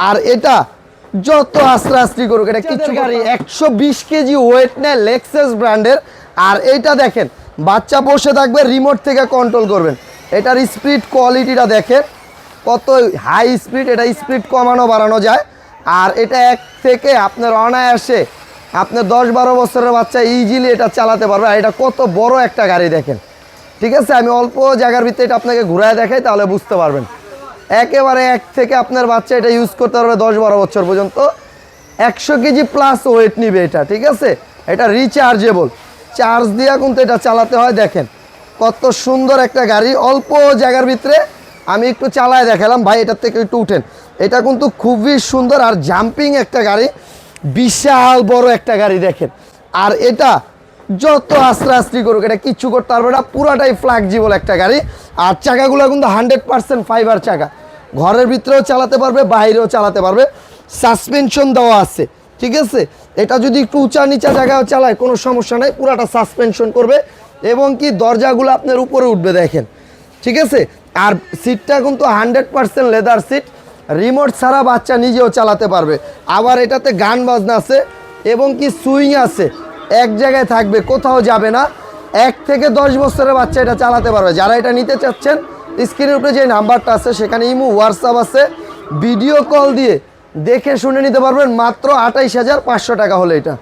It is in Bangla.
আর এটা যত আস্তে আস্তে করুক এটা কিছু গাড়ি 120 কেজি ওয়েট নেয় লেক্সাস ব্র্যান্ডের। আর এইটা দেখেন বাচ্চা বসে থাকবে রিমোট থেকে কন্ট্রোল করবেন। এটার স্পিড কোয়ালিটিটা দেখেন কত হাই স্পিড, এটা স্পিড কমানো বাড়ানো যায়। আর এটা এক থেকে আপনার অনায়াসে আপনার 10-12 বছরের বাচ্চা ইজিলি এটা চালাতে পারবে। আর এটা কত বড় একটা গাড়ি দেখেন, ঠিক আছে। আমি অল্প জায়গার ভিতরে এটা আপনাকে ঘুরায় দেখাই তাহলে বুঝতে পারবেন। একেবারে এক থেকে আপনার বাচ্চা এটা ইউজ করতে পারবে 10-12 বছর পর্যন্ত। 100 কেজি প্লাস ওয়েট নিবে এটা, ঠিক আছে। এটা রিচার্জেবল, চার্জ দিয়ে কিন্তু এটা চালাতে হয়। দেখেন কত সুন্দর একটা গাড়ি, অল্প জায়গার ভিতরে আমি একটু চালায় দেখালাম। ভাই এটার থেকে একটু উঠেন, এটা কিন্তু খুবই সুন্দর আর জাম্পিং একটা গাড়ি, বিশাল বড় একটা গাড়ি দেখেন। আর এটা যত আস্তে আস্তে করুক এটা কিচ্ছু করতে পারবে না, পুরাটাই ফ্লেক্সিবল একটা গাড়ি। আর চাকাগুলো কিন্তু 100% ফাইবার চাকা, ঘরের ভিতরেও চালাতে পারবে বাইরেও চালাতে পারবে। সাসপেনশন দেওয়া আছে, ঠিক আছে। এটা যদি একটু উঁচা নিচা জায়গায় চালায় কোনো সমস্যা নাই, পুরাটা সাসপেনশন করবে এবং কি দরজাগুলো আপনার উপরে উঠবে দেখেন, ঠিক আছে। আর সিটটা কিন্তু 100% লেদার সিট, রিমোট ছাড়া বাচ্চা নিজেও চালাতে পারবে। আবার এটাতে গান বাজনা আছে এবং কি সুইং আছে, এক জায়গায় থাকবে কোথাও যাবে না। 1 থেকে 10 বছরের বাচ্চা এটা চালাতে পারবে। যারা এটা নিতে চাচ্ছেন স্ক্রিনের উপরে যে নাম্বারটা আছে সেখানে ইমো হোয়াটসঅ্যাপ আছে, ভিডিও কল দিয়ে দেখে শুনে নিতে পারবেন মাত্র 28,500 টাকা হলে এটা।